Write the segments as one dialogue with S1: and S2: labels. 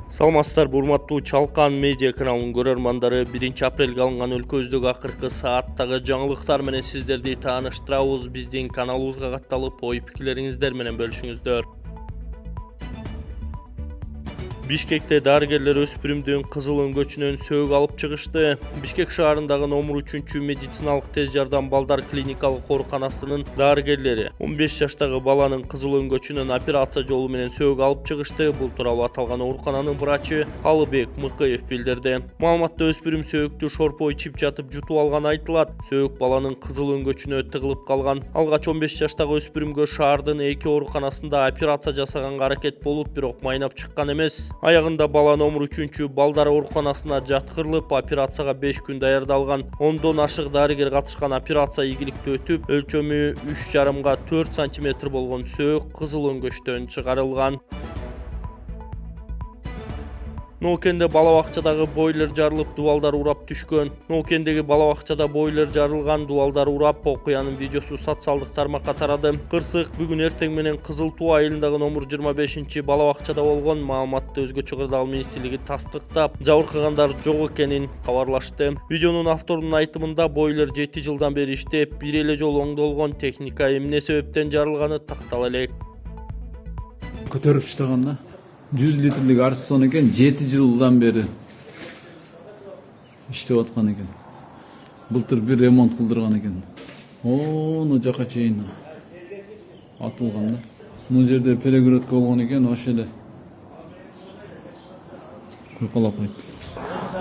S1: Саламатсыздар, урматтуу Чалкан медиа каналынын көрөрмандары. 1-апрелге алынган өлкөбүздөгү акыркы сааттагы жаңылыктар менен сиздерди тааныштырабыз. Биздин каналыбызга катталып, ой-пикирлериңиздер менен бөлүшүңүздөр. Бишкекте дарыгерлер өспүрүмдүн кызыл өңгөчүнөн сөөгү алып чыгышты. Бишкек шаарындагы номер 3 медициналык тез жардам балдар клиникалык ооруканасынын дарыгерлери 15 жаштагы баланын кызыл өңгөчүнөн операция жолу менен сөөгү алып чыгышты. Бул тууралуу аталган оорукананын врачы Калыбек Мыкыев билдирди. Маалыматта өспүрүм сөөгүктү шорпо ичип жатып жутуп алганы айтылат. Сөөгүк баланын кызыл өңгөчүнө тыгылып калган. Алгач 15 жаштагы өспүрүмгө шаардын 2 ооруканасында операция жасаганга аракет болуп, бирок майнап чыккан эмес. Аягында бала номер 3 балдар ооруканасына жаткырылып, операцияга 5 күн даярдалган. 10дон ашык дарыгер катышкан операция ийгиликтүү өтүп, өлчөмү 3,5 га 4 см болгон сөөгүк кызыл өңгөчтөн чыгарылган. Ноокенде бала бакчадагы бойлер жарылып, дубалдар урап түшкөн. Ноокендеги бала бакчада бойлер жарылган, дубалдар урап, окуянын видеосу социалдык тармакка тарады. Кырсык бүгүн эртең менен Кызыл Туу айылындагы номер 25 бала бакчада болгон. Маалыматты Өзгөчө кырдаал министрлиги тастыктап, жабыркагандар жок экенин кабарлашты. Видеонун авторунун айтымында бойлер 7 жылдан бери иштеп, бир эле жолу оңдолгон. Техника эмне себептен жарылганы тактала элек.
S2: Көтөрүп таштаганда 100 литрлик арстон экен, 7 жылдан бери иштеп аткан экен. Былтыр бир ремонт кылдырган экен. Ону жака чейин атылган да. Бул жерде перегородка болгон экен, ошо эле куркалап койду.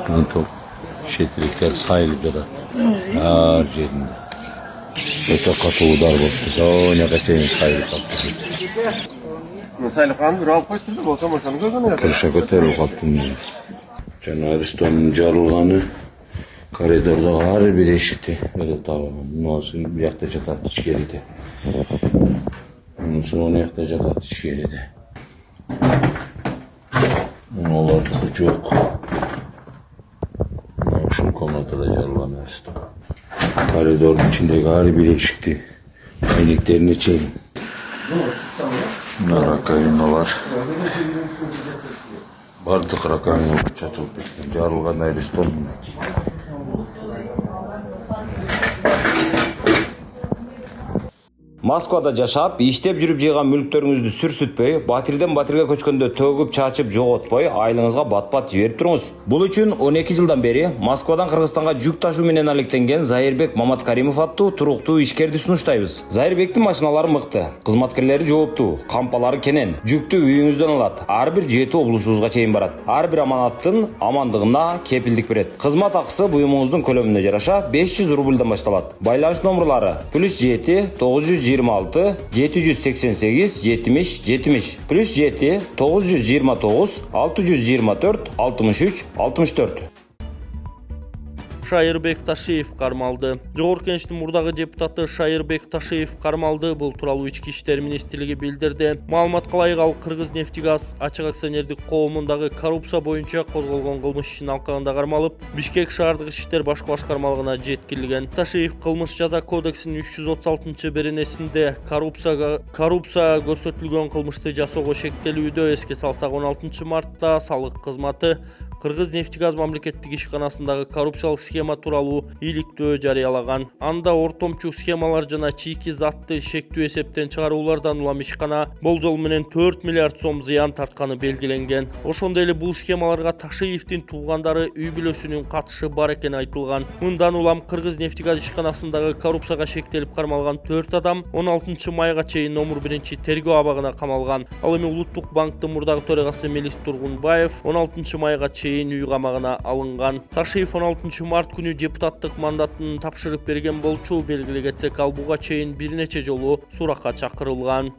S3: Кантоп шетириктер сайылып жатат. Ар жеринде. Өтө катуу удар болуп, зоняга чейин сайылып калды.
S4: Sayılık kan bir alıp koydu, olsa maşanı gözünü yaptı.
S3: Kırışa көтөрүп калдым. Жана Аристонун жарылганы коридордогу ар бир эшикти өтө табылган. Мынусу биякта жатат ичкериде. Мунусу ону жакта жатат ичкериде. Олордуку жок. Ушул комнатада жарылган Аристон. Коридордун ичиндеги ар бир эшикти айнектерине чейин. Раковиналар. Бардык раковина чачылып кеткен. Жарылган Аристон.
S5: Москвада жашап, иштеп жүрүп жыйган мүлктөрүңүздү сүрсүтпөй, батирден батирге көчкөндө төгүп чачып жоготпой, айлыңызга бат-бат жиберип туруңуз. Бул үчүн 12 жылдан бери Москвадан Кыргызстанга жүк ташуу менен алектенген Зайырбек Маматкаримов аттуу туруктуу ишкерди сунуштайбыз. Зайырбектин машиналары мыкты, кызматкерлери жооптуу, кампалары кенен, жүктү үйүңүздөн алат. Ар бир 7 облусубузга чейин барат. Ар бир аманаттын амандыгына кепилдик берет. Кызмат акысы буюмуңуздун көлөмүнө жараша 500 рубльдан башталат. Байланыш номерлары +7 926 788 70 70 +7 929 624 63 64.
S1: Шайырбек Ташиев кармалды. Жогорку Кеңештин мурдагы депутаты Шайырбек Ташиев кармалды. Бул тууралуу Ички иштер министрлиги билдирди. Маалыматка ылайык ал Кыргызнефтегаз ачык акционердик коомундагы коррупция боюнча козголгон кылмыш ишин алкагында кармалып, Бишкек шаардык иштер башкы башкармалыгына жеткирилген. Ташиев кылмыш жаза кодексинин 336-беренесинде коррупция көрсөтүлгөн кылмышты жасоого шектелүүдө. Эске салсак, 16 мартта салык кызматы Кыргызнефтегаз мамлекеттик ишканасындагы коррупциялык схема тууралуу иликтөө жарыялаган. Анда ортомчу схемалар жана чийки затты шектүү эсептен чыгаруулардан улам ишкана болжол менен 4 миллиард сом зыян тартканы белгиленген. Ошондой эле бул схемаларга Ташиевдин туугандары үй бүлөсүнүн катышы бар экени айтылган. Мындан улам Кыргызнефтегаз ишканасындагы коррупцияга шектелип кармалган 4 адам 16 майга чейин номер 1 тергөө абагына камалган. Ал эми Улуттук банктын мурдагы төрагасы Мелис Тургунбаев 16 майга чейин үй камагына алынган. Ташиев 16 март күнү депутаттык мандатын тапшырып берген болчу. Белгиле кетсек, ал буга чейин бир нече жолу суракка чакырылган.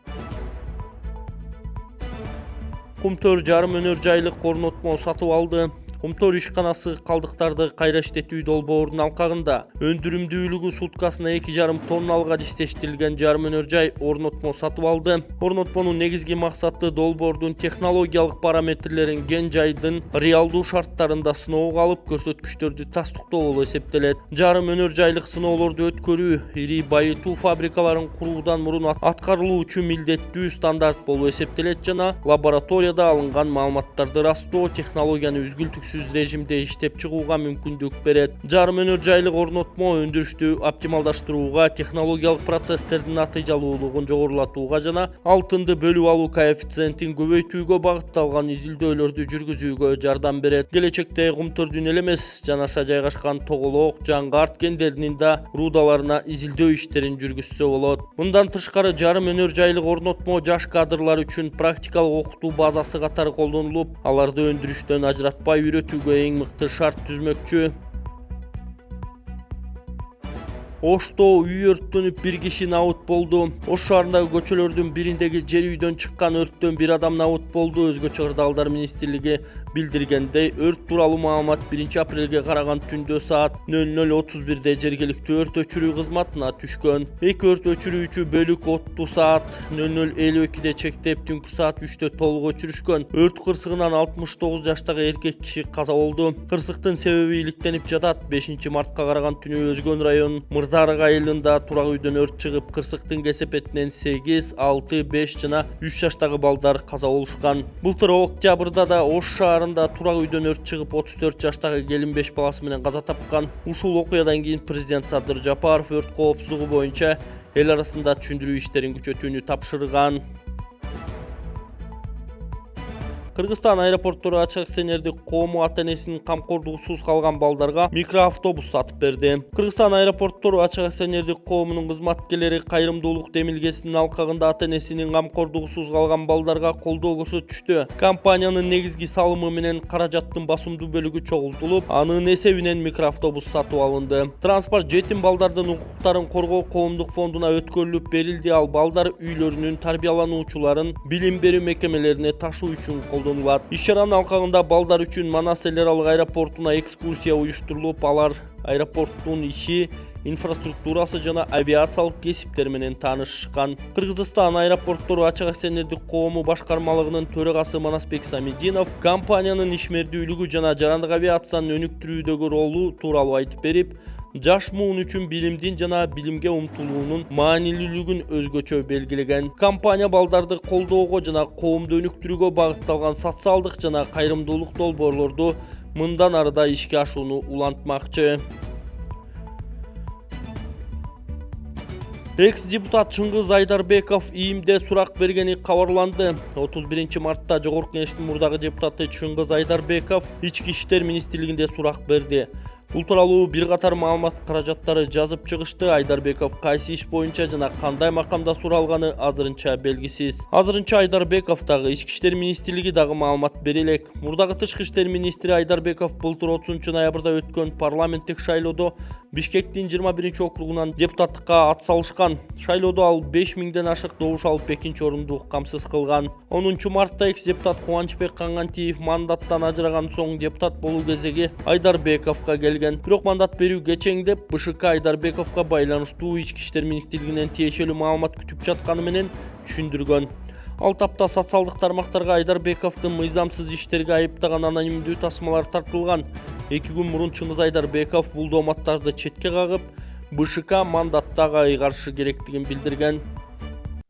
S1: Кумтөр жарым өнөр жайлык орнотмо сатып алды. Kumтор ишканасы калдыктарды кайра иштетүү долбоорунун алкагында өндүрүмдүүлүгү суткасына 2,5 тонналга чечтирилген жарым өнөр жай орнотмо сатып алды. Орнотмонун негизги максаты долбоордун технологиялык параметрлерин ген жайдын реалдуу шарттарында сыноого алып, көрсөткүчтөрдү тастыктоо болуп эсептелет. Жарым өнөр жайлык сыноолорду өткөрүү ири байытуу фабрикаларын куруудан мурун аткарылуучу милдеттүү стандарт болуп эсептелет жана лабораторияда алынган маалыматтарды растоо технологияны үзгүлтүксүз режимде иштеп чыгууга мүмкүндүк берет. Жарым өнөр жайлык орнотмо өндүрүштү оптималдаштырууга, технологиялык процесстердин натыйжалуулугун жогорулатууга жана алтынды бөлүп алуу коэффициентин көбөйтүүгө багытталган изилдөөлөрдү жүргүзүүгө жардам берет. Келечекте Кумтөрдүн эле эмес, жанаша жайгашкан Тоголок, Жаңгарт кендеринин да рудаларына изилдөө иштерин жүргүзсө болот. Мындан тышкары жарым өнөр жайлык орнотмо жаш кадрлар үчүн практикалык окутуу базасы катары колдонулуп, аларды өндүрүштөн ажыратпай үйрөтүүгө эң мыкты шарт түзмөкчү. Ошто үй өрттөнүп бир киши набыт болду. Ош шаарындагы көчөлөрдүн бириндеги жер үйдөн чыккан өрттөн бир адам набыт болду. Өзгөчө Кырдаалдар министрлиги билдиргендей, өрт тууралуу маалымат 1-апрелге караган түндө саат 00:31 жергиликтүү өрт өчүрүү кызматына түшкөн. Эки өрт өчүрүүчү бөлүк отту саат 00:52 чектеп, түнкү саат 3 толук өчүрүшкөн. Өрт кырсыгынан 69 жаштагы эркек киши каза болду. Кырсыктын себеби иликтенип жатат. 5-мартка караган түнү Өзгөн районунун Мырзарык айылында турак үйдөн өрт чыгып, кырсыктын кесепетинен 8, 6, 5 жана 3 жаштагы балдар каза болушкан. Былтыр октябрда да Ош шаарында турак үйдөн өрт чыгып, 34 жаштагы келин 5 баласы менен каза тапкан. Ушул окуядан кийин президент Садыр Жапаров өрт коопсуздугу боюнча эл арасында түшүндүрүү иштерин күчөтүүнү тапшырган. Кыргызстан аэропорттору ачык акционердик коому ата-энесинин камкордугусуз калган балдарга микроавтобус сатып берди. Кыргызстан аэропорттору ачык акционердик коомунун кызматкерлери кайрымдуулук демилгесинин алкагында ата-энесинин камкордугусуз калган балдарга колдоо көрсөтүштү. Компаниянын негизги салымы менен каражаттын басымдуу бөлүгү чогултулуп, анын эсебинен микроавтобус сатып алынды. Транспорт жетим балдардын укуктарын коргоо коомдук фондуна өткөрүлүп берилди. Ал балдар үйлөрүнүн тарбиялануучуларын билим берүү мекемелерине ташуу үчүн Иш чаранын алкагында балдар үчүн Манас эл аралык аэропортуна экскурсия уюштурулуп, алар аэропорттун иши, инфраструктурасы жана авиациялык кесиптер менен таанышышкан. Кыргызстан аэропорттору ачык акционердик коому башкармалыгынын төрагасы Манасбек Самидинов компаниянын ишмердүүлүгү жана жарандык авиациянын өнүктүрүүдөгү ролу тууралуу айтып берип, жаш муун үчүн билимдин жана билимге умтулуунун маанилүүлүгүн өзгөчө белгилеген. Компания балдарды колдоого жана коомду өнүктүрүүгө багытталган социалдык жана кайрымдуулук долбоорлорду мындан арыда ишке ашууну улантмакчы. Экс-депутат Чыңгыз Айдарбеков ИИМде сурак бергени кабарланды. 31-мартта Жогорку Кеңештин мурдагы депутаты Чыңгыз Айдарбеков Ички иштер министрлигинде сурак берди. Бул тууралуу бир катар маалымат каражаттары жазып чыгышты. Айдарбеков кайсы иш боюнча жана кандай макамда суралганы азырынча белгисиз. Азырынча Айдарбеков дагы Ички иштер министрлиги дагы маалымат бере элек. Мурдагы тышкы иштер министри Айдарбеков былтыр 30 ноябрда өткөн парламенттик шайлоодо Бишкектин 21 округунан депутаттыкка ат салышкан. Шайлоодо ал 5000ден ашык добуш алып экинчи орунду камсыз кылган. 10 мартта экс-депутат Кубанычбек Кангантиев мандаттан ажыраган соң депутат болуу кезеги Айдарбековго келген. Бирок мандат берүү кечеңдеп, БШК Айдарбековго байланыштуу Ички иштер министрлигинен тиешелүү маалымат күтүп жатканы менен түшүндүргөн. Ал тапта социалдык тармактарга Айдарбековдун мыйзамсыз иштерге айыптаган анонимдүү тасмалар тартылган. 2 күн мурун Чыңгыз Айдарбеков бул дооматтарды четке кагып, БШК мандаттага каршы керектигин билдирген.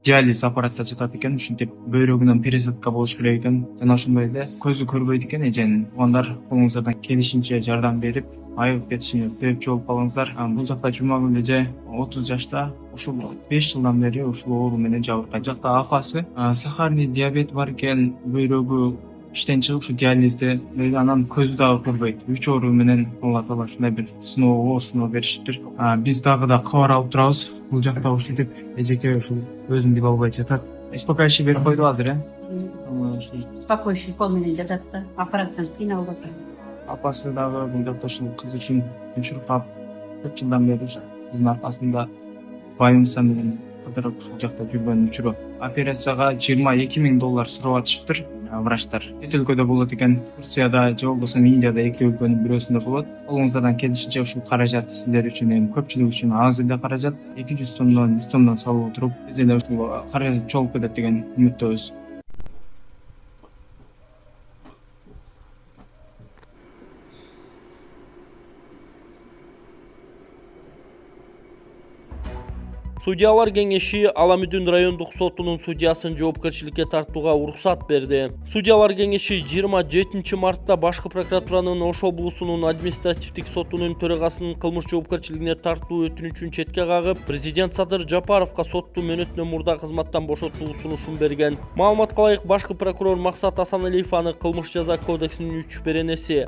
S6: Диализ аппаратта жатат экен, ушинтип бөйрөгүнөн пересадка болуш керек экен. Жана ошондой эле көзү көрбөйт экен эженин. Угандар колуңуздардан келишинче жардам берип, айыгып кетишине себепчи болуп калыңыздар. Бул жакта Жумагүл эже 30 жашта, ушул 5 жылдан бери ушул оору менен жабыркайт. Жакта апасы сахарный диабет бар экен, бөйрөгү иштен чыгып ушу диализде, анан көзү дагы көрбөйт. 3 оору менен Алла таала ушундай бир сыноо беришиптир. Биз дагы да кабар алып турабыз. Бул жакта ушинтип эжеке ушул өзүн биле албай жатат. Успокаивающий берип койду азыр,
S7: Успокаивающий кол менен жатат да, аппараттан кыйналып атат.
S6: Апасы дагы бул жакта ушул кыз үчүн чуркап, көп жылдан бери ушу кыздын аркасында больница менен кыдырып ушул жакта жүргөн учуру. Операцияга $22,000 сурап атышыптыр. врачтар. Чет өлкөдө болот экен, Турцияда же болбосо Индияда эки өлкөнүн бирөөсүндө болот. Колуңуздардан келишинче ушул каражат сиздер үчүн эми көпчүлүк үчүн аз эле каражат, 200 сомдон 100 сомдон салып туруп, биз эле ушул каражат чогулуп кетет деген үмүттөбүз.
S1: Судьялар кеңеши Аламүдүн райондук сотунун судьясын жоопкерчиликке тартууга уруксат берди. Судьялар кеңеши 27 мартта башкы прокуратуранын Ош облусунун административдик сотунун төрагасынын кылмыш жоопкерчилигине тартуу өтүнүчүн четке кагып, президент Садыр Жапаровго соттуу мөөнөтүнөн мурда кызматтан бошотуу сунушун берген. Маалыматка ылайык, башкы прокурор Максат Асаналиев аны кылмыш жаза кодексинин 3 беренеси,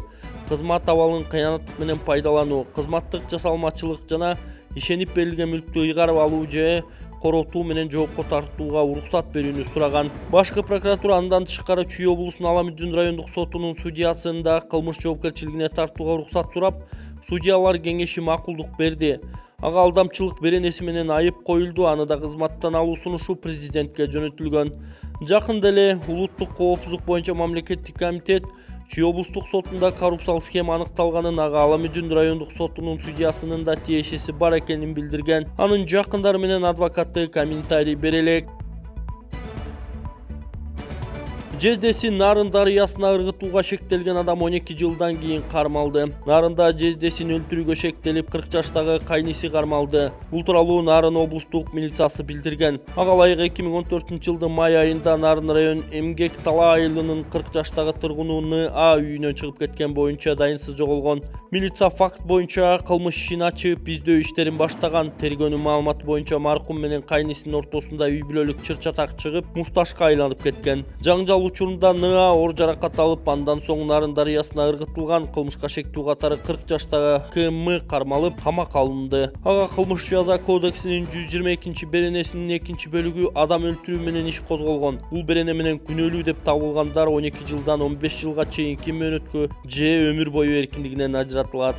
S1: кызмат абалын кыянаттык менен пайдалануу, кызматтык жасалмачылык жана ишенип берилген мүлктү ыйгарып алуу же коротуу менен жоопко тартууга уруксат берүүнү сураган. Башкы прокуратура андан тышкары Чүй облусунун Аламүдүн райондук сотунун судьясын да кылмыш жоопкерчилигине тартууга уруксат сурап, судьялар кеңеши макулдук берди. Ага алдамчылык беренеси менен айып коюлду, аны да кызматтан алуу сунушу президентке жөнөтүлгөн. Жакында эле улуттук коопсуздук боюнча мамлекеттик комитет Чүй облустук сотунда коррупциялык схема аныкталганын, ага Аламүдүн райондук сотунун судьясынын да тиешеси бар экенин билдирген. Анын жакындары менен адвокаты комментарий бере элек. Жездеси Нарын дарыясына ыргытууга шектелген адам 12 жылдан кийин кармалды. Нарында жездесин өлтүрүүгө шектелип 40 жаштагы кайниси кармалды. Бул тууралуу Нарын облустук милициясы билдирген. Ага ылайык 2014 жылдын май айында Нарын район Эмгек Тала айылынын 40 жаштагы тургуну Н.А. үйүнөн чыгып кеткен боюнча дайынсыз жоголгон. Милиция факт боюнча кылмыш ишин ачып, издөө иштерин баштаган. Тергөөнүн маалыматы боюнча маркум менен кайнисинин ортосунда үй бүлөлүк чыр-чатак чыгып, мушташка айланып кеткен. Жаңжал учурунда Н.А. оор жаракат алып, андан соң Нарын дарыясына ыргытылган. Кылмышка шектүү катары 40 жаштагы К.М. кармалып, камакка алынды. Ага кылмыш жаза кодексинин 122 беренесинин 2-бөлүгү адам өлтүрүү менен иш козголгон. Бул берене менен күнөөлүү деп табылгандар 12 жылдан 15 жылга чейинки мөөнөткө же өмүр бою эркиндигинен ажыратылат.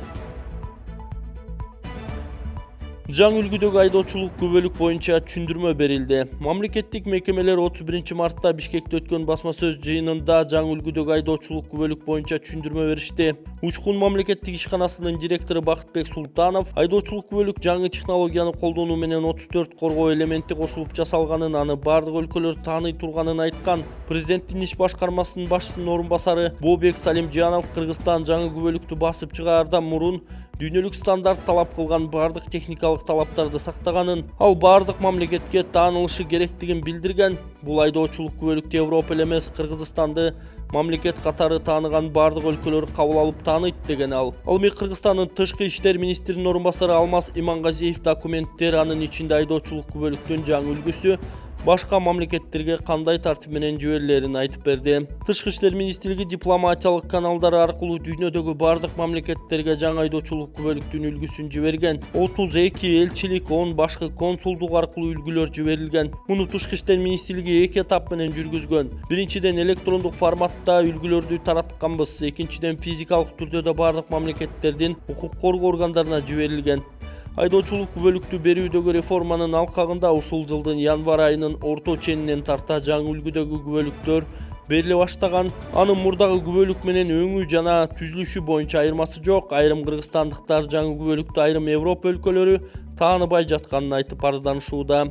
S1: Жаңы үлгүдөгү айдоочулук күбөлүк боюнча түшүндүрмө берилди. Мамлекеттик мекемелер 31 мартта Бишкекте өткөн басма сөз жыйынында жаңы үлгүдөгү айдоочулук күбөлүк боюнча түшүндүрмө беришти. Учкун мамлекеттик ишканасынын директору Бакытбек Султанов айдоочулук күбөлүк жаңы технологияны колдонуу менен 34 коргоо элементи кошулуп жасалганын, аны бардык өлкөлөр тааный турганын айткан. Президенттин иш башкармасынын башчысынын орун басары Бообек Салимжанов Кыргызстан жаңы күбөлүктү басып чыгаардан мурун дүйнөлүк стандарт талап кылган бардык техникалык талаптарды сактаганын, ал бардык мамлекетке таанылышы керектигин билдирген. Бул айдоочулук күбөлүктү Европа эле эмес, Кыргызстанды мамлекет катары тааныган бардык өлкөлөр кабыл алып тааныйт деген ал. Ал эми Кыргызстандын тышкы иштер министринин орун басары Алмаз Имангазиев документтер, анын ичинде айдоочулук күбөлүктүн жаңы үлгүсү башка мамлекеттерге кандай тартип менен жиберилерин айтып берди. Тышкы иштер министрлиги дипломатиялык каналдары аркылуу дүйнөдөгү бардык мамлекеттерге жаңы айдоочулук күбөлүктүн үлгүсүн жиберген. 32 элчилик, 10 башкы консулдук аркылуу үлгүлөр жиберилген. Муну Тышкы иштер министрлиги 2 этап менен жүргүзгөн. Биринчиден электрондук форматта үлгүлөрдү таратканбыз. Экинчиден физикалык түрдө да бардык мамлекеттердин укук коргоо органдарына жиберилген. Айдоочулук күбөлүктү берүүдөгү реформанын алкагында ушул жылдын январь айынын орто ченинен тарта жаңы үлгүдөгү күбөлүктөр бериле баштаган. Анын мурдагы күбөлүк менен өңү жана түзүлүшү боюнча айырмасы жок. Айрым кыргызстандыктар жаңы күбөлүктү айрым Европа өлкөлөрү тааныбай жатканын айтып арызданышууда.